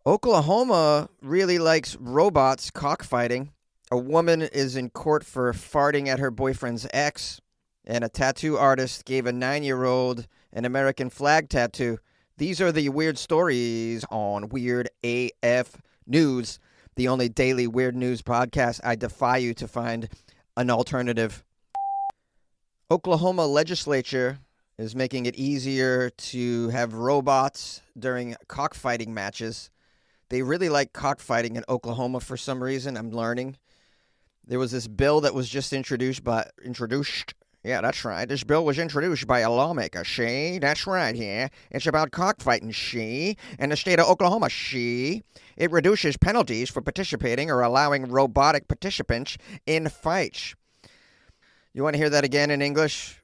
Oklahoma really likes robots cockfighting. A woman is in court for farting at her boyfriend's ex, and a tattoo artist gave a 9-year-old an American flag tattoo. These are the weird stories on Weird AF News, the only daily weird news podcast. I defy you to find an alternative. Oklahoma legislature is making it easier to have robots during cockfighting matches. They really like cockfighting in Oklahoma for some reason. I'm learning. There was this bill that was just introduced. Yeah, that's right. This bill was introduced by a lawmaker. She, that's right. Yeah, it's about cockfighting. She, in the state of Oklahoma. She, it reduces penalties for participating or allowing robotic participants in fights. You want to hear that again in English?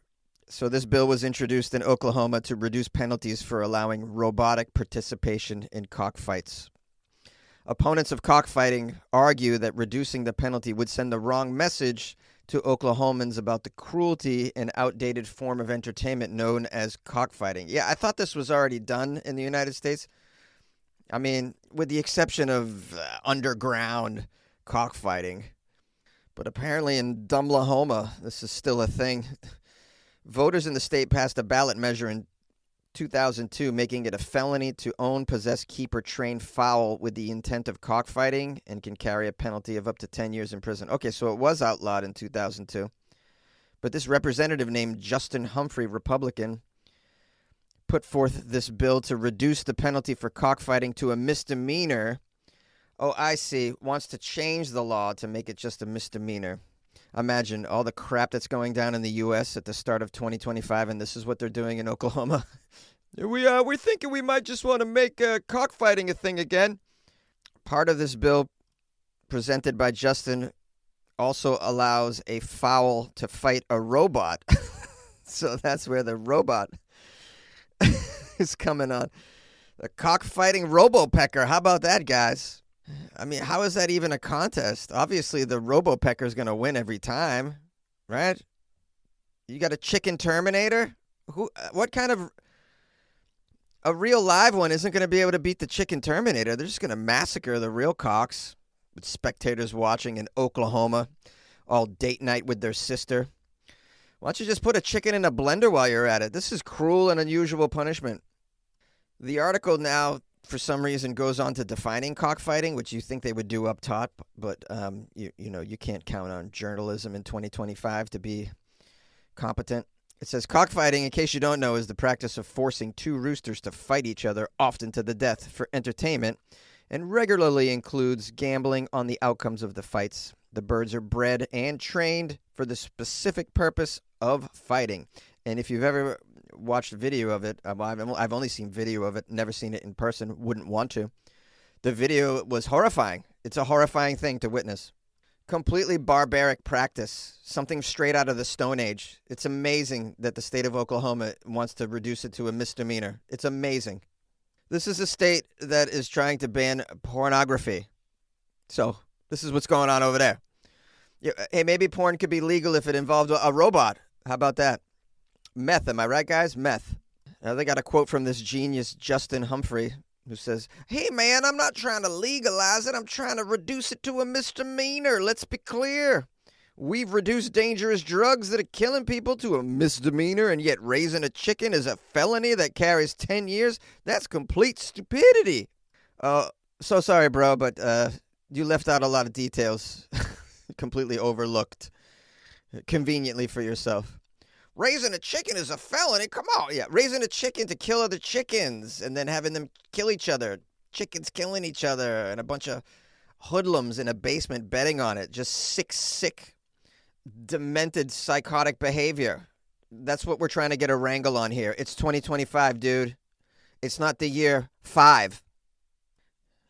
So this bill was introduced in Oklahoma to reduce penalties for allowing robotic participation in cockfights. Opponents of cockfighting argue that reducing the penalty would send the wrong message to Oklahomans about the cruelty and outdated form of entertainment known as cockfighting. Yeah, I thought this was already done in the United States. I mean, with the exception of underground cockfighting. But apparently in Dumblahoma, this is still a thing. Voters in the state passed a ballot measure in 2002, making it a felony to own, possess, keep, or train fowl with the intent of cockfighting and can carry a penalty of up to 10 years in prison. Okay, so it was outlawed in 2002. But this representative named Justin Humphrey, Republican, put forth this bill to reduce the penalty for cockfighting to a misdemeanor. Oh, I see. Wants to change the law to make it just a misdemeanor. Imagine all the crap that's going down in the U.S. at the start of 2025, and this is what they're doing in Oklahoma. We're thinking we might just want to make cockfighting a thing again. Part of this bill presented by Justin also allows a fowl to fight a robot. So that's where the robot is coming on. The cockfighting robopecker. How about that, guys? I mean, how is that even a contest? Obviously, the robopecker is going to win every time, right? You got a chicken Terminator? What kind of... A real live one isn't going to be able to beat the chicken Terminator. They're just going to massacre the real cocks with spectators watching in Oklahoma, all date night with their sister. Why don't you just put a chicken in a blender while you're at it? This is cruel and unusual punishment. The article now, for some reason, goes on to defining cockfighting, which you think they would do up top, but you can't count on journalism in 2025 to be competent. It says cockfighting, in case you don't know, is the practice of forcing two roosters to fight each other, often to the death, for entertainment, and regularly includes gambling on the outcomes of the fights. The birds are bred and trained for the specific purpose of fighting. And if you've ever watched a video of it, I've only seen video of it, never seen it in person, wouldn't want to. The video was horrifying. It's a horrifying thing to witness. Completely barbaric practice, something straight out of the Stone Age. It's amazing that the state of Oklahoma wants to reduce it to a misdemeanor. It's amazing. This is a state that is trying to ban pornography. So this is what's going on over there. Yeah, hey, maybe porn could be legal if it involved a robot. How about that? Meth, am I right, guys? Meth. Now they got a quote from this genius, Justin Humphrey, who says, "Hey, man, I'm not trying to legalize it. I'm trying to reduce it to a misdemeanor. Let's be clear. We've reduced dangerous drugs that are killing people to a misdemeanor, and yet raising a chicken is a felony that carries 10 years? That's complete stupidity." So sorry, bro, but you left out a lot of details. Completely overlooked. Conveniently for yourself. Raising a chicken is a felony? Come on. Yeah, raising a chicken to kill other chickens and then having them kill each other. Chickens killing each other and a bunch of hoodlums in a basement betting on it. Just sick, demented, psychotic behavior. That's what we're trying to get a wrangle on here. It's 2025, dude. It's not the year 5.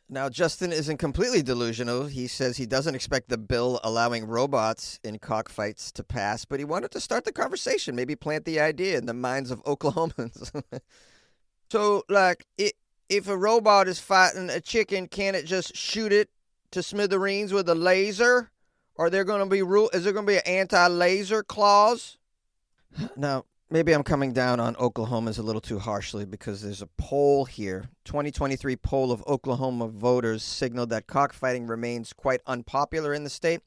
Now, Justin isn't completely delusional. He says he doesn't expect the bill allowing robots in cockfights to pass, but he wanted to start the conversation, maybe plant the idea in the minds of Oklahomans. So, like, if a robot is fighting a chicken, can it just shoot it to smithereens with a laser? Are there going to be is there going to be an anti-laser clause? Now, maybe I'm coming down on Oklahomans a little too harshly because there's a poll here. 2023 poll of Oklahoma voters signaled that cockfighting remains quite unpopular in the state.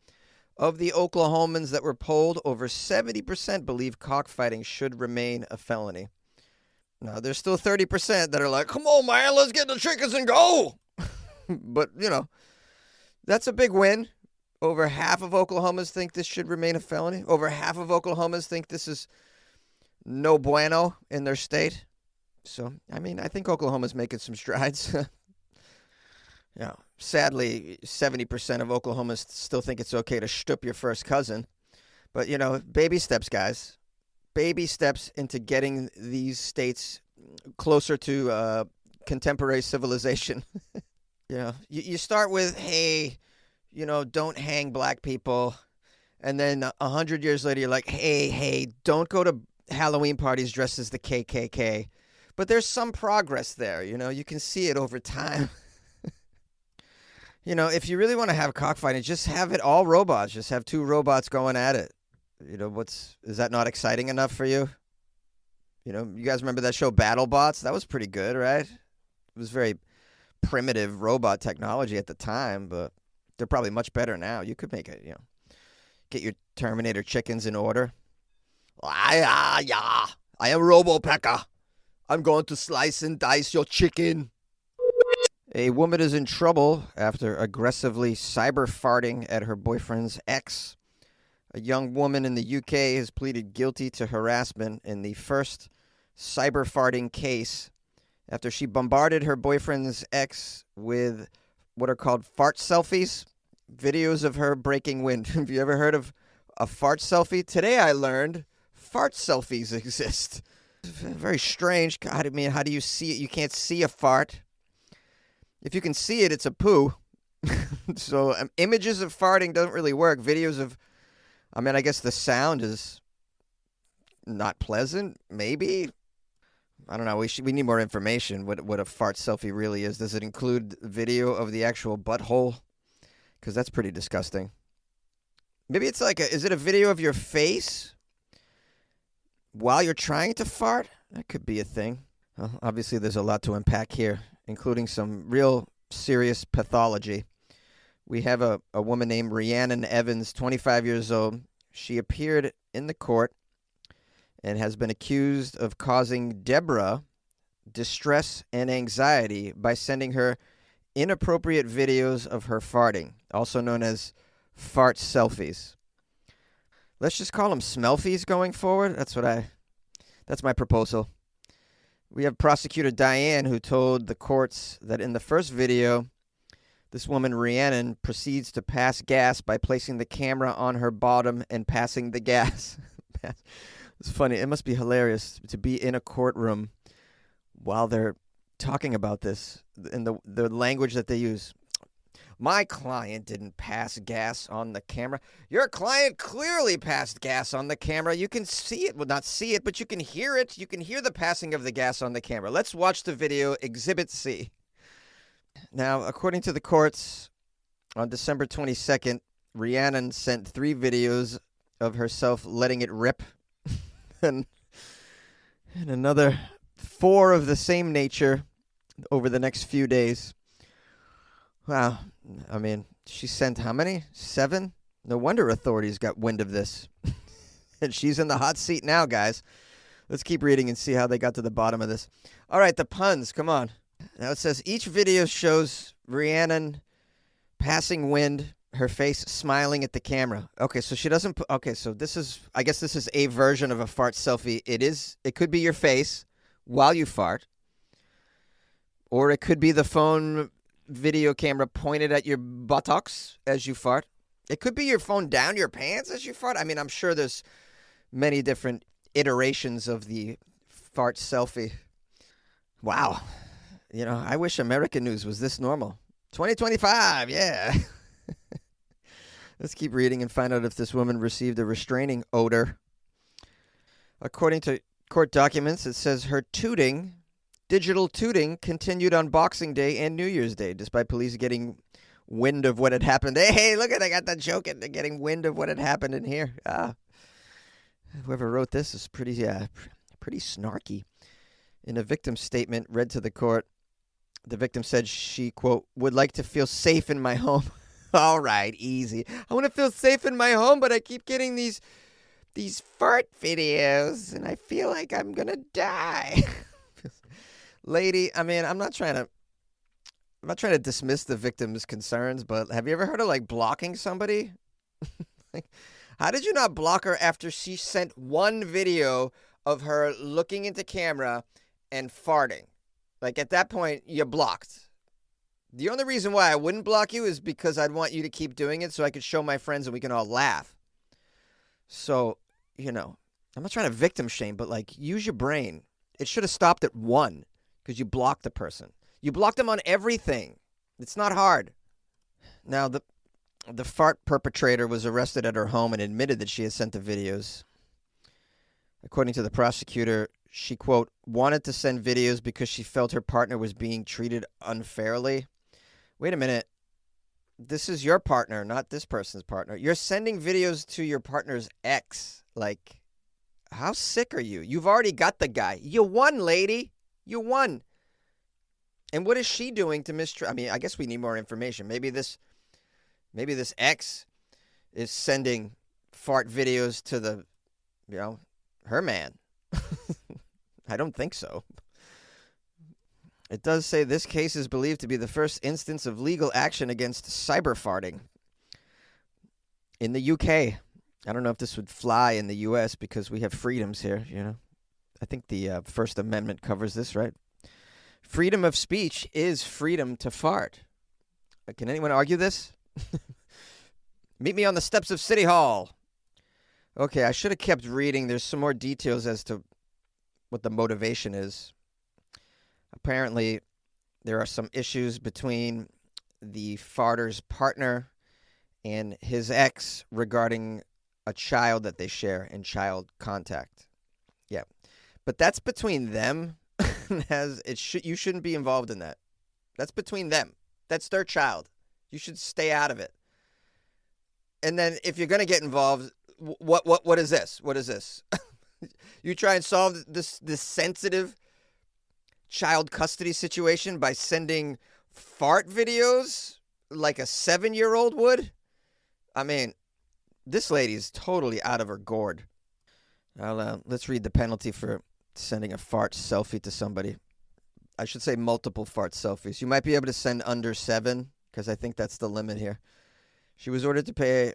Of the Oklahomans that were polled, over 70% believe cockfighting should remain a felony. Now, there's still 30% that are like, come on, man, let's get the chickens and go. But, that's a big win. Over half of Oklahomans think this should remain a felony. Over half of Oklahomans think this is no bueno in their state. So, I think Oklahoma's making some strides. Sadly, 70% of Oklahomans still think it's okay to shtup your first cousin. But, baby steps, guys. Baby steps into getting these states closer to contemporary civilization. You start with, hey, don't hang black people. And then 100 years later, you're like, hey, don't go to Halloween parties dressed as the KKK. But there's some progress there. You can see it over time. If you really want to have cockfighting, just have it all robots. Just have two robots going at it. Is that not exciting enough for you? You guys remember that show BattleBots? That was pretty good, right? It was very primitive robot technology at the time, but they're probably much better now. You could make it, get your Terminator chickens in order. I am RoboPecker. I'm going to slice and dice your chicken. A woman is in trouble after aggressively cyber farting at her boyfriend's ex. A young woman in the UK has pleaded guilty to harassment in the first cyber farting case after she bombarded her boyfriend's ex with what are called fart selfies, videos of her breaking wind. Have you ever heard of a fart selfie? Today I learned fart selfies exist. Very strange. How do you see it? You can't see a fart. If you can see it, it's a poo. So images of farting don't really work. Videos of, I guess the sound is not pleasant, maybe. I don't know. We need more information. What a fart selfie really is. Does it include video of the actual butthole? Because that's pretty disgusting. Maybe it's is it a video of your face while you're trying to fart? That could be a thing. Well, obviously, there's a lot to unpack here, including some real serious pathology. We have a woman named Rhiannon Evans, 25 years old. She appeared in the court and has been accused of causing Deborah distress and anxiety by sending her inappropriate videos of her farting, also known as fart selfies. Let's just call them smelfies going forward. That's my proposal. We have prosecutor Diane, who told the courts that in the first video, this woman, Rhiannon, proceeds to pass gas by placing the camera on her bottom and passing the gas. It's funny. It must be hilarious to be in a courtroom while they're talking about this in the language that they use. My client didn't pass gas on the camera. Your client clearly passed gas on the camera. You can see it. Well, not see it, but you can hear it. You can hear the passing of the gas on the camera. Let's watch the video, Exhibit C. Now, according to the courts, on December 22nd, Rhiannon sent 3 videos of herself letting it rip, and another 4 of the same nature over the next few days. Wow. She sent how many? 7? No wonder authorities got wind of this. And she's in the hot seat now, guys. Let's keep reading and see how they got to the bottom of this. All right, the puns. Come on. Now it says each video shows Rhiannon passing wind, her face smiling at the camera. Okay, so she doesn't okay, so I guess this is a version of a fart selfie. It could be your face while you fart. Or it could be the phone video camera pointed at your buttocks as you fart. It could be your phone down your pants as you fart. I'm sure there's many different iterations of the fart selfie. Wow. I wish American news was this normal. 2025, yeah. Let's keep reading and find out if this woman received a restraining order. According to court documents, it says her digital tooting continued on Boxing Day and New Year's Day, despite police getting wind of what had happened. Hey, look at, I got that joke, getting wind of what had happened in here. Whoever wrote this is pretty Pretty snarky. In a victim statement read to the court, the victim said she, quote, would like to feel safe in my home. All right, easy. I want to feel safe in my home, but I keep getting these fart videos, and I feel like I'm going to die. Lady, I mean, I'm not trying to dismiss the victim's concerns, but have you ever heard of, like, blocking somebody? Like, how did you not block her after she sent one video of her looking into camera and farting? Like, at that point, you're blocked. The only reason why I wouldn't block you is because I'd want you to keep doing it so I could show my friends and we can all laugh. So, I'm not trying to victim shame, but, like, use your brain. It should have stopped at one because you blocked the person. You blocked them on everything. It's not hard. Now, the fart perpetrator was arrested at her home and admitted that she had sent the videos. According to the prosecutor, she, quote, wanted to send videos because she felt her partner was being treated unfairly. Wait a minute. This is your partner, not this person's partner. You're sending videos to your partner's ex. Like, how sick are you? You've already got the guy. You won, lady. You won. And what is she doing to mistreat? I mean, I guess we need more information. Maybe this ex is sending fart videos to the, her man. I don't think so. It does say this case is believed to be the first instance of legal action against cyber farting in the UK. I don't know if this would fly in the US because we have freedoms here, I think the First Amendment covers this, right? Freedom of speech is freedom to fart. Can anyone argue this? Meet me on the steps of City Hall. Okay, I should have kept reading. There's some more details as to what the motivation is. Apparently, there are some issues between the farter's partner and his ex regarding a child that they share in child contact. Yeah, but that's between them. You shouldn't be involved in that. That's between them. That's their child. You should stay out of it. And then if you're going to get involved, what is this? What is this? You try and solve this sensitive child custody situation by sending fart videos like a 7-year-old would? I mean, this lady is totally out of her gourd. Let's read the penalty for sending a fart selfie to somebody. I should say multiple fart selfies. You might be able to send under 7 because I think that's the limit here. She was ordered to pay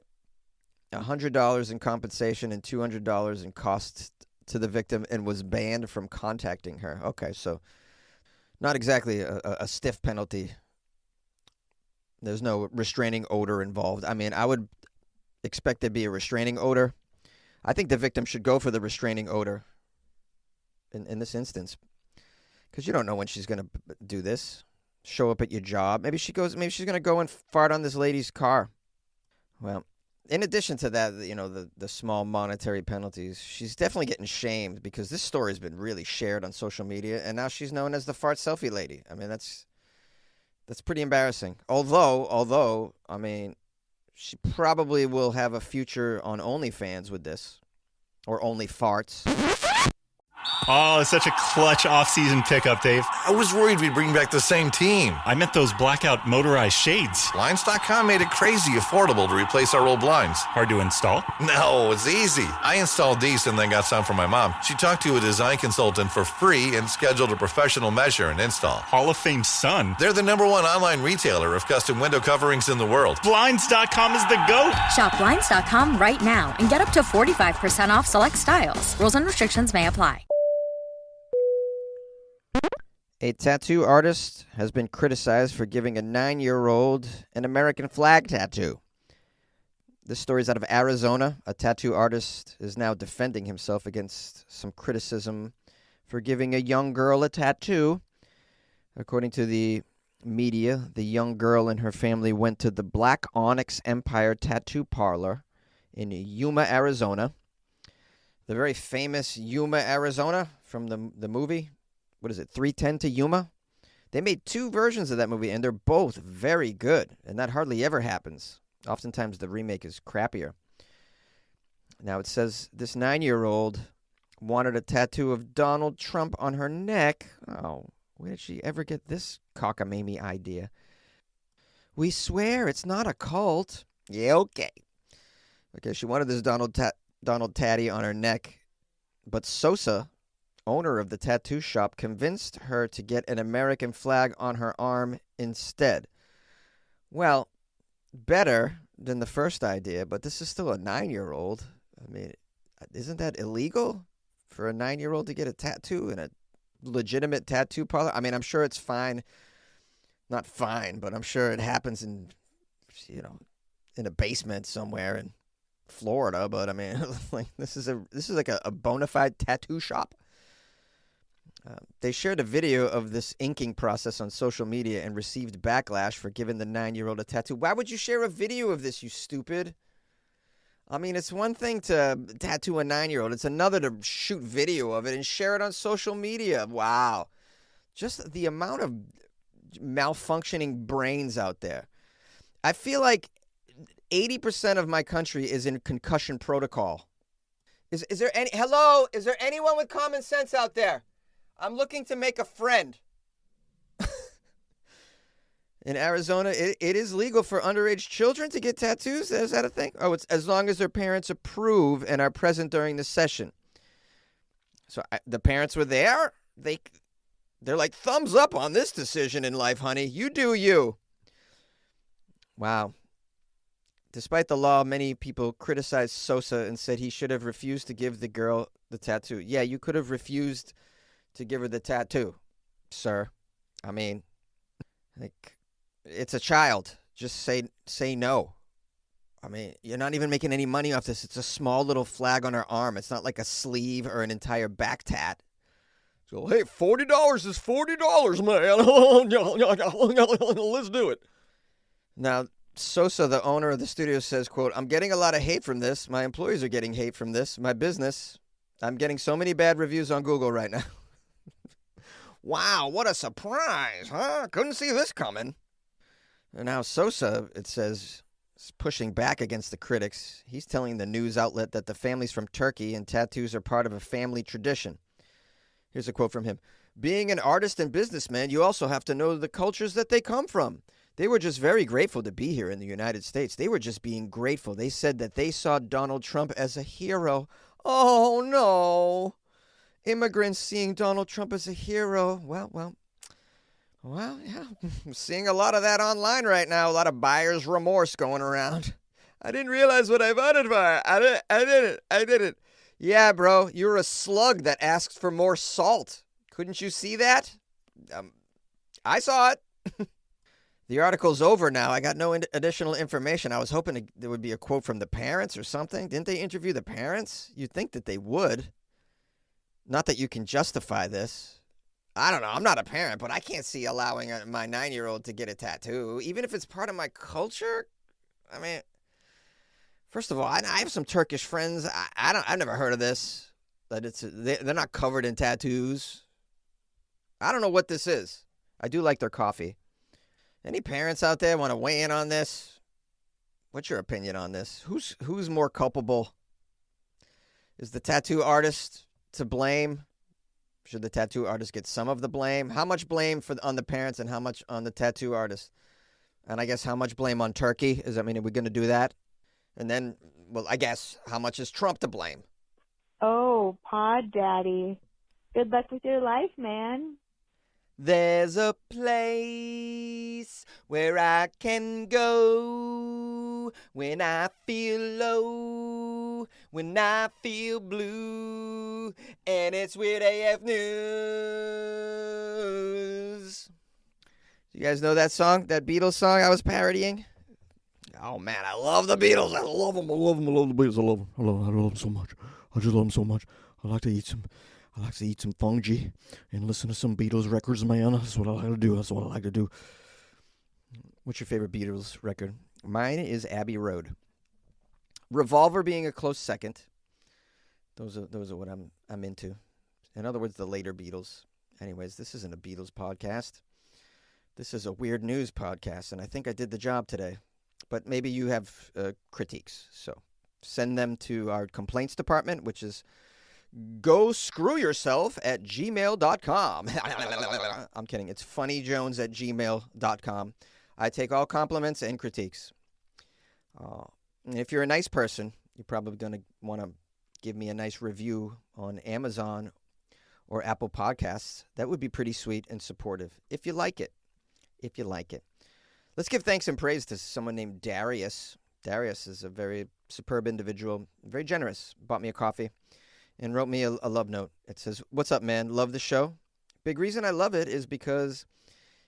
$100 in compensation and $200 in costs to the victim and was banned from contacting her. Okay, so not exactly a stiff penalty. There's no restraining order involved. I mean, I would expect there'd be a restraining order. I think the victim should go for the restraining order in this instance because you don't know when she's going to do this. Show up at your job. Maybe she's going to go and fart on this lady's car. Well, in addition to that, the small monetary penalties, she's definitely getting shamed because this story has been really shared on social media, and now she's known as the fart selfie lady. I mean, that's pretty embarrassing. Although, I mean, she probably will have a future on OnlyFans with this, or Only Farts. Oh, it's such a clutch off-season pickup, Dave. I was worried we'd bring back the same team. I meant those blackout motorized shades. Blinds.com made it crazy affordable to replace our old blinds. Hard to install? No, it's easy. I installed these and then got some for my mom. She talked to a design consultant for free and scheduled a professional measure and install. Hall of Fame son. They're the #1 online retailer of custom window coverings in the world. Blinds.com is the GOAT. Shop Blinds.com right now and get up to 45% off select styles. Rules and restrictions may apply. A tattoo artist has been criticized for giving a 9-year-old an American flag tattoo. This story is out of Arizona. A tattoo artist is now defending himself against some criticism for giving a young girl a tattoo. According to the media, the young girl and her family went to the Black Onyx Empire Tattoo Parlor in Yuma, Arizona. The very famous Yuma, Arizona from the movie. What is it, 3:10 to Yuma? They made 2 versions of that movie, and they're both very good, and that hardly ever happens. Oftentimes, the remake is crappier. Now, it says this 9-year-old wanted a tattoo of Donald Trump on her neck. Oh, where did she ever get this cockamamie idea? We swear it's not a cult. Yeah, okay. Okay, she wanted this Donald Tatty on her neck, but Sosa, owner of the tattoo shop, convinced her to get an American flag on her arm instead. Well, better than the first idea, but this is still a 9-year-old. I mean, isn't that illegal for a 9-year-old to get a tattoo in a legitimate tattoo parlor? I mean, I'm sure it's fine. Not fine, but I'm sure it happens in a basement somewhere in Florida. But I mean, like this is like a bona fide tattoo shop. They shared a video of this inking process on social media and received backlash for giving the 9-year-old a tattoo. Why would you share a video of this, you stupid? I mean, it's one thing to tattoo a 9-year-old. It's another to shoot video of it and share it on social media. Wow. Just the amount of malfunctioning brains out there. I feel like 80% of my country is in concussion protocol. Is there anyone with common sense out there? I'm looking to make a friend. In Arizona, it is legal for underage children to get tattoos. Is that a thing? Oh, it's as long as their parents approve and are present during the session. So the parents were there. They're like, thumbs up on this decision in life, honey. You do you. Wow. Despite the law, many people criticized Sosa and said he should have refused to give the girl the tattoo. Yeah, you could have refused to give her the tattoo, sir. I mean, like, it's a child. Just say no. I mean, you're not even making any money off this. It's a small little flag on her arm. It's not like a sleeve or an entire back tat. So, hey, $40 is $40, man. Let's do it. Now, Sosa, the owner of the studio, says, quote, I'm getting a lot of hate from this. My employees are getting hate from this. My business, I'm getting so many bad reviews on Google right now. Wow, what a surprise, huh? Couldn't see this coming. And now Sosa, it says, is pushing back against the critics. He's telling the news outlet that the family's from Turkey and tattoos are part of a family tradition. Here's a quote from him. Being an artist and businessman, you also have to know the cultures that they come from. They were just very grateful to be here in the United States. They were just being grateful. They said that they saw Donald Trump as a hero. Oh, no. Immigrants seeing Donald Trump as a hero. Well, yeah. I'm seeing a lot of that online right now. A lot of buyer's remorse going around. I didn't realize what I voted for. I did it. Yeah, bro, you're a slug that asks for more salt. Couldn't you see that? I saw it. The article's over now. I got no additional information. I was hoping there would be a quote from the parents or something. Didn't they interview the parents? You'd think that they would. Not that you can justify this. I don't know. I'm not a parent, but I can't see allowing my 9-year-old to get a tattoo, even if it's part of my culture. I mean, first of all, I have some Turkish friends. I've never heard of this. That they're not covered in tattoos. I don't know what this is. I do like their coffee. Any parents out there want to weigh in on this? What's your opinion on this? Who's more culpable? Is the tattoo artist to blame? Should the tattoo artist get some of the blame? How much blame on the parents and how much on the tattoo artist? And I guess how much blame on Turkey? Are we going to do that? And then, well, I guess how much is Trump to blame? Oh, Pod Daddy. Good luck with your life, man. There's a place where I can go when I feel low, when I feel blue, and it's with AF News. You guys know that song, that Beatles song I was parodying? Oh, man, I love the Beatles. I love them. I love the Beatles. I love them. I love them so much. I just love them so much. I like to eat some fungi and listen to some Beatles records, man. That's what I like to do. What's your favorite Beatles record? Mine is Abbey Road. Revolver being a close second. Those are what I'm into. In other words, the later Beatles. Anyways, this isn't a Beatles podcast. This is a weird news podcast, and I think I did the job today. But maybe you have critiques, so send them to our complaints department, which is go screw yourself at gmail.com. I'm kidding. It's funnyjones at gmail.com. I take all compliments and critiques. And if you're a nice person, you're probably going to want to give me a nice review on Amazon or Apple Podcasts. That would be pretty sweet and supportive if you like it. If you like it. Let's give thanks and praise to someone named Darius. Darius is a very superb individual, very generous. Bought me a coffee and wrote me a love note. It says, "What's up, man? Love the show. Big reason I love it is because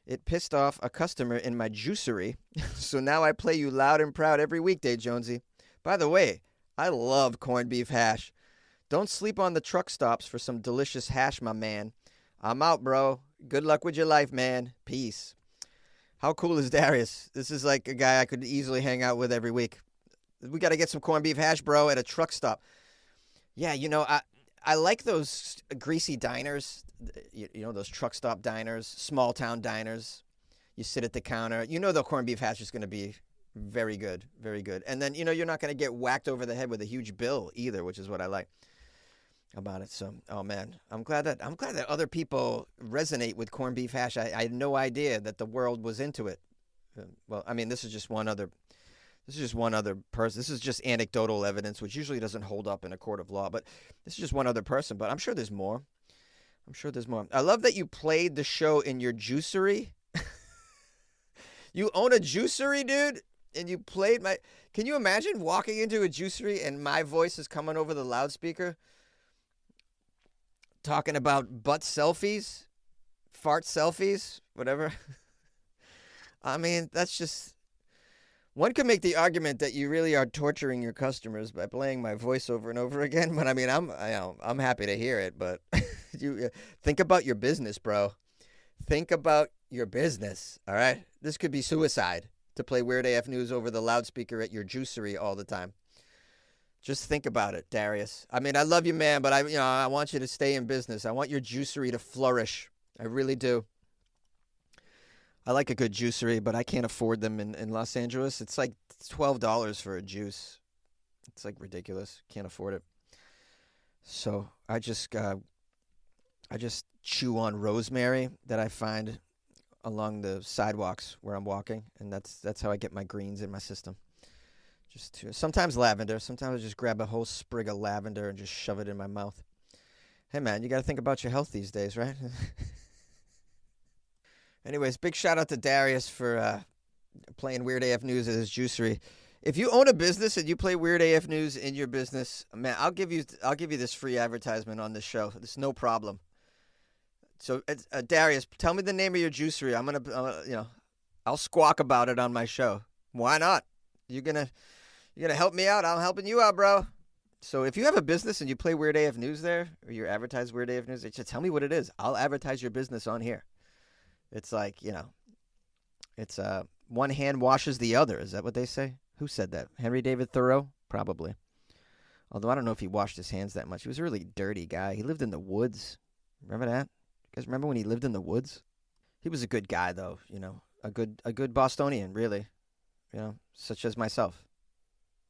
it pissed off a customer in my juicery, so now I play you loud and proud every weekday, Jonesy. By the way, I love corned beef hash. Don't sleep on the truck stops for some delicious hash, my man. I'm out, bro. Good luck with your life, man. Peace." How cool is Darius? This is like a guy I could easily hang out with every week. We got to get some corned beef hash, bro, at a truck stop. Yeah, I like those greasy diners, those truck stop diners, small town diners. You sit at the counter. The corned beef hash is going to be very good, very good. And then, you're not going to get whacked over the head with a huge bill either, which is what I like about it. So, oh man, I'm glad that other people resonate with corned beef hash. I had no idea that the world was into it. Well, I mean, this is just one other person. This is just anecdotal evidence, which usually doesn't hold up in a court of law, but this is just one other person, but I'm sure there's more. I love that you played the show in your juicery. You own a juicery, dude? And you played can you imagine walking into a juicery and my voice is coming over the loudspeaker? Talking about butt selfies, fart selfies, whatever. I mean, that's just... One could make the argument that you really are torturing your customers by playing my voice over and over again. But I mean, I'm happy to hear it. But you think about your business, bro. Think about your business. All right, this could be suicide to play Weird AF News over the loudspeaker at your juicery all the time. Just think about it, Darius. I mean, I love you, man, but I want you to stay in business. I want your juicery to flourish. I really do. I like a good juicery, but I can't afford them in Los Angeles. It's like $12 for a juice. It's like ridiculous. Can't afford it. So I just chew on rosemary that I find along the sidewalks where I'm walking, and that's how I get my greens in my system. Sometimes lavender. Sometimes I just grab a whole sprig of lavender and just shove it in my mouth. Hey, man, you got to think about your health these days, right? Anyways, big shout out to Darius for playing Weird AF News at his juicery. If you own a business and you play Weird AF News in your business, man, I'll give you this free advertisement on this show. It's no problem. So, Darius, tell me the name of your juicery. I'm gonna, I'll squawk about it on my show. Why not? You're gonna help me out. I'm helping you out, bro. So if you have a business and you play Weird AF News there, or you advertise Weird AF News, just tell me what it is. I'll advertise your business on here. It's like, it's one hand washes the other. Is that what they say? Who said that? Henry David Thoreau? Probably. Although I don't know if he washed his hands that much. He was a really dirty guy. He lived in the woods. Remember that? You guys remember when he lived in the woods? He was a good guy, though, a good Bostonian, really, such as myself.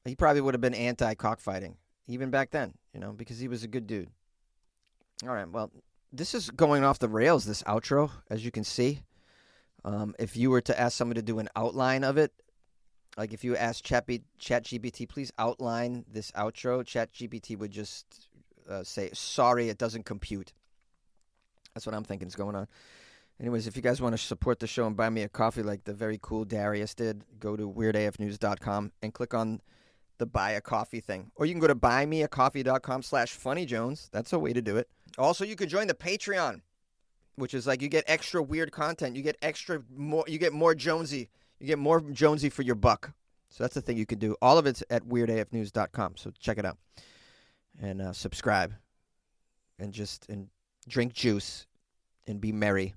He probably would have been anti-cockfighting, even back then, because he was a good dude. All right, well, this is going off the rails, this outro, as you can see. If you were to ask someone to do an outline of it, like if you asked ChatGPT, please outline this outro, ChatGPT would just say, sorry, it doesn't compute. That's what I'm thinking is going on. Anyways, if you guys want to support the show and buy me a coffee like the very cool Darius did, go to weirdafnews.com and click on the buy a coffee thing. Or you can go to buymeacoffee.com/funnyjones. That's a way to do it. Also, you could join the Patreon, which is like you get extra weird content. You get more Jonesy. You get more Jonesy for your buck. So that's the thing you could do. All of it's at weirdafnews.com. So check it out. And subscribe. And drink juice. And be merry.